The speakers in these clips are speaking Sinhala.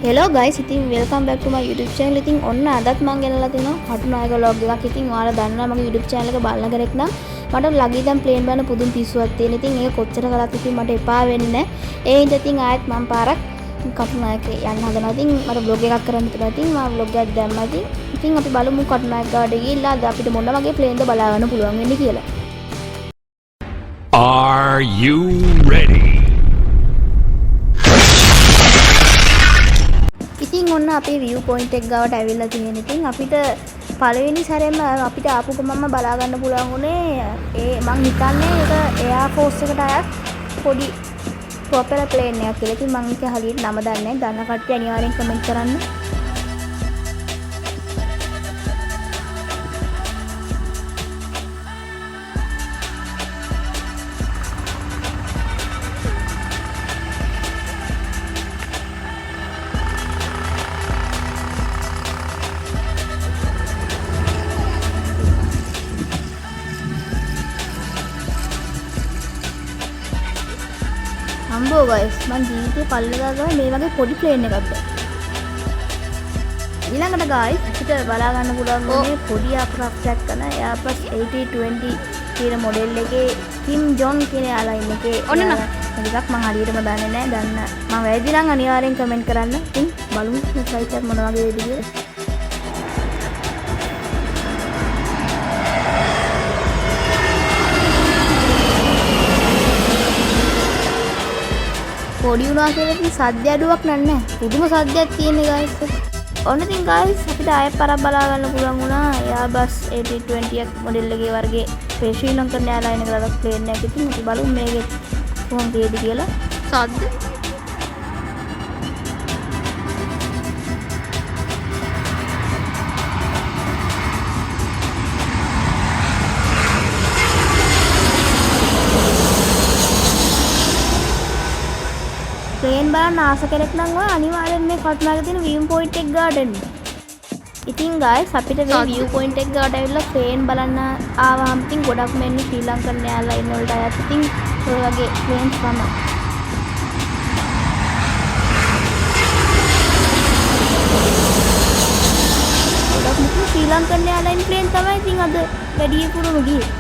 Hello guys, ඉතින් welcome back to my YouTube channel. ඉතින් ඔන්න අදත් මම ගෙනලා තිනවා කටුනායක vlog එකක්. ඉතින් ඔයාලා දන්නවා මගේ YouTube channel එක බලන කෙනෙක් නම් මට ලගී දැන් ප්ලේන් බලන පුදුම පිස්සුවක් තියෙන. ඉතින් ඒක කොච්චර කරත් ඉතින් මට එපා වෙන්නේ නැහැ. ඒ හින්දා ඉතින් ආයෙත් මම පාරක් කටුනායක යන්න හදනවා. ඉතින් මට vlog එකක් කරන්න තිබුණා. ඉතින් මම vlog එකක් දැම්මා. ඉතින් අපි බලමු කටුනායක ගාවට ගිහිල්ලා අද අපිට මොන වගේ ප්ලේන්ද බලා ගන්න පුළුවන් වෙන්නේ කියලා. Are you ready? ඉතින් ඔන්න අපේ view point එක ගාවට ඇවිල්ලා තියෙන. ඉතින් අපිට පළවෙනි සැරේම අපිට ආපු ගමන්ම බලා ගන්න පුළුවන් උනේ මං හිතන්නේ ඒක එයා ෆෝස් එකට අයත් පොඩි ප්‍රොපෙලර් ප්ලේන් එකක් කියලා. ඉතින් මං ඒක හරියට නම දන්නේ නැහැ. දන්න කට්ටිය අනිවාර්යෙන් කමෙන්ට් කරන්න. අම්බෝ guys මං ජීවිතේ පල්ලෙදා ගාව මේ වගේ පොඩි ප්ලේන් එකක් දැක්කා. ඊළඟට guys අපිට බලා ගන්න පුළුවන් මේ පොඩි aircraft එකක් කරන Airbus A320 කියන මොඩල් එකේ කිම් ජොන් කියන එයාලයින් එකේ ඔන්න එකක් මං හරියටම දන්නේ නැහැ. දන්න මම වැරදි නම් අනිවාර්යෙන් කමෙන්ට් කරන්න. ඉතින් බලමු මේ ෆ්ලයිට් එක මොන වගේ වේද කියලා. පොඩි වුණා කියලා ඉතින් සද්ද අඩුවක් නැහැ. පුදුම සද්දයක් තියෙන්නේ guys. ඔන්න ඉතින් guys අපිට ආයෙත් පාරක් බලා ගන්න පුළුවන් වුණා. Airbus A320 මොඩල් එකේ වර්ගයේ ශ්‍රී ලංකන් එයාලයින් එකකට ප්ලේන් එකක්. ඉතින් අපි බලමු මේකේ කොහොමද තියෙන්නේ කියලා. සද්ද ප්ලේන් බලන්න ආස කෙනෙක් නම් ඔය අනිවාර්යෙන් මේ කටුනායක තියෙන view point එක ගාවට එන්න. ඉතින් guys අපිට මේ view point එක ගාවට ඇවිල්ලා ප්ලේන් බලන්න ආවම ඉතින් ගොඩක් මෙන්න ශ්‍රී ලංකන් එයාලයින් වලට අයත් ඉතින් ඔය වගේ ප්ලේන් තමයි. ගොඩක් මුතු ශ්‍රී ලංකන් එයාලයින් ප්ලේන් තමයි ඉතින් අද වැඩි පුරුදු ගියේ.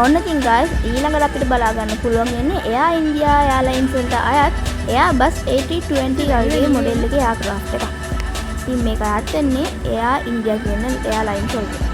ඔන්න ඉතින් guys ඊළඟට අපිට බලා ගන්න පුළුවන් වෙන්නේ එයා ඉන්දියා එයාලයින්ස් වලට අයත් Airbus A320 වගේ මොඩල් එකේ aircraft එකක්. ඉතින් මේක අයත් වෙන්නේ එයා ඉන්දියා කියන එයාලයින්ස් වලට.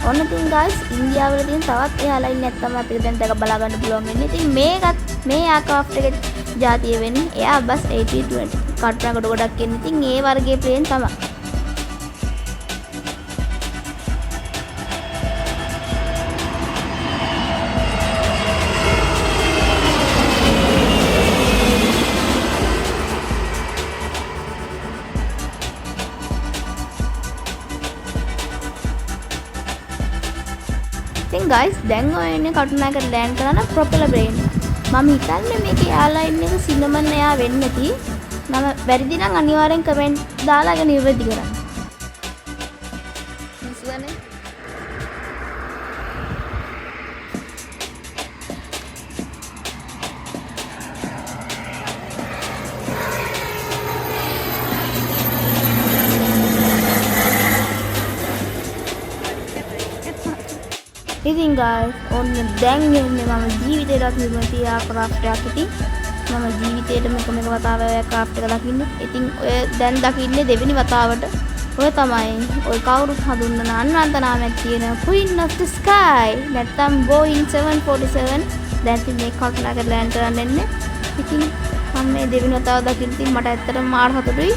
ඔන්න ඉතින් guys ඉන්දියාවල තියෙන තවත් එයාලයින් එකක් තමයි අපිට දැන් දැක බලා ගන්න පුළුවන් වෙන්නේ. ඉතින් මේකත් මේ aircraft එකේ ජාතිය වෙන්නේ Airbus A320. කටුනායකට ගොඩක් එන්නේ. ඉතින් ඒ වර්ගයේ ප්ලේන් තමයි. ඉතින් guys දැන් ඔය ඉන්නේ කටුනායකට ලෑන්ඩ් කරන ප්‍රොපෙලර් ප්ලේන්. මම හිතන්නේ මේකේ එයාලයින් එක සිනමන් එයා වෙන්නේ නැති. මම වැරදි නම් අනිවාර්යෙන් කමෙන්ට් දාලා ඒක නිවැරදි කරන්න. විශ්වනේ ඉතින් guys ඔන්න දැන් එන්නේ මම ජීවිතේට නිර්මිත aircraft එකක්. ඉතින් මම ජීවිතේට මේක වතාව aircraft එක දකින්න. ඉතින් ඔය දැන් දකින්නේ දෙවෙනි වතාවට. ඔය තමයි ඔය කවුරුත් හඳුන්වන අන්වන්ත නාමයක් තියෙන Queen of the Sky නැත්නම් Boeing 747. දැන් ඉතින් මේ කටුනායකට ලෑන්ඩ් කරන්න එන්නේ. ඉතින් මම මේ දෙවෙනි වතාව දකින්න ඉතින් මට ඇත්තටම මාර හතුටුයි.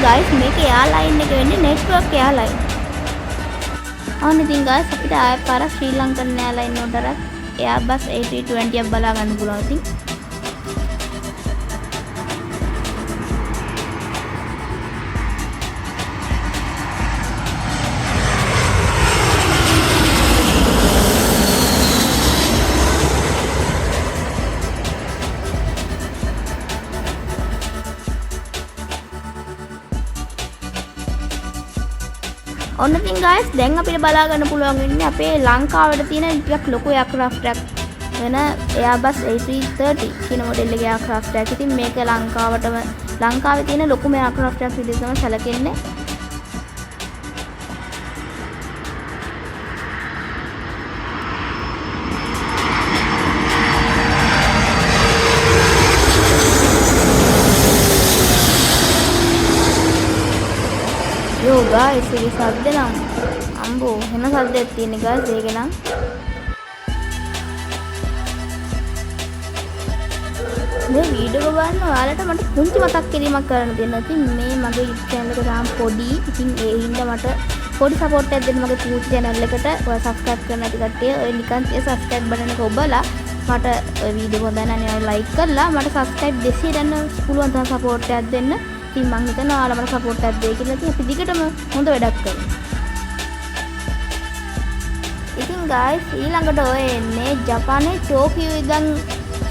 guys මේක එයාලයින් එක වෙන්නේ network එයාලයින්. ඔන්න ඉතින් guys අපිට ආයෙත් පාරක් ශ්‍රී ලංකන් එයාලයින් වලට Airbus A320 එක බලා ගන්න පුළුවන්. ඉතින් ඔන්න ඉතින් guys දැන් අපිට බලා ගන්න පුළුවන් වෙන්නේ අපේ ලංකාවට තියෙන ටිකක් ලොකු aircraft එකක් වෙන Airbus A330 කියන මොඩල් එකේ aircraft එකක්. ඉතින් මේක ලංකාවේ තියෙන ලොකුම aircraft එකක් විදිහට තමයි සැලකෙන්නේ. Yo guys, ini සද්ද නම් අම්බෝ වෙන සද්දයක් තියෙන guys ඒක නම් මේ වීඩියෝ බලන්න ඔයාලට මට පුංචි මතක් කිරීමක් කරන්න දෙන්න. ඉතින් මේ මගේ YouTube channel එක තාම පොඩි. ඉතින් ඒ හින්දා මට පොඩි support එකක් දෙන්න මගේ පුංචි channel එකට. ඔයා subscribe කරන්න නැති කට්ටිය ඔය නිකන් ඒ subscribe button එක ඔබලා මට ඔය වීඩියෝ හොඳ නැහැ නේ like කරලා මට subscribe 200 ගන්න පුළුවන් තරම් support එකක් දෙන්න. ඉතින් මම හිතනවා ඔයාලා මට support එකක් දෙයි කියලා. ඉතින් අපි දිගටම හොඳ වැඩක් කරමු. ඉතින් guys ඊළඟට ඔය එන්නේ ජපානයේ ටෝකියෝ ඉඳන්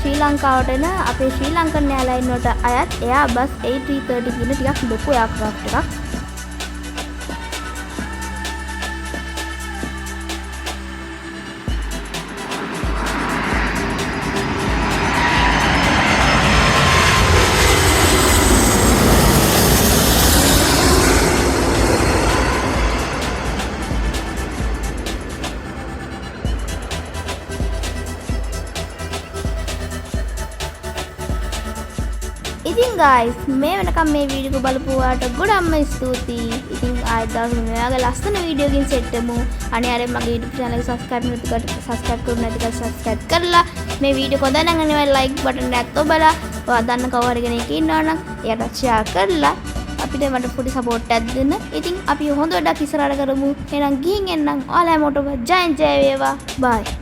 ශ්‍රී ලංකාවට එන අපේ ශ්‍රී ලංකන් එයාලයින් වලට අයත් Airbus A330 කියන ටිකක් ලොකු aircraft එකක්. ඉතින් guys මේ වෙනකම් මේ වීඩියෝ බලපු ඔයාලට ගොඩක්ම ස්තුතියි. ඉතින් ආයෙත් දවසක මෙයාගේ ලස්සන වීඩියෝකින් සෙට් වෙමු. අනිවාර්යෙන් මගේ YouTube channel එක subscribe කරන්න නැති කට්ටිය subscribe කරලා මේ වීඩියෝ හොඳ නම් අනිවාර්යෙන් like button එකත් ඔබලා ඔයා දන්න කවුරු හරි කෙනෙක් ඉන්නවා නම් එයාට share කරලා අපිට මට පොඩි support එකක් දෙන්න. ඉතින් අපි හොඳ වැඩක් ඉස්සරහට කරමු. එහෙනම් ගිහින් එන්නම්. ඔයාලා හැමෝටම ජය වේවා. bye.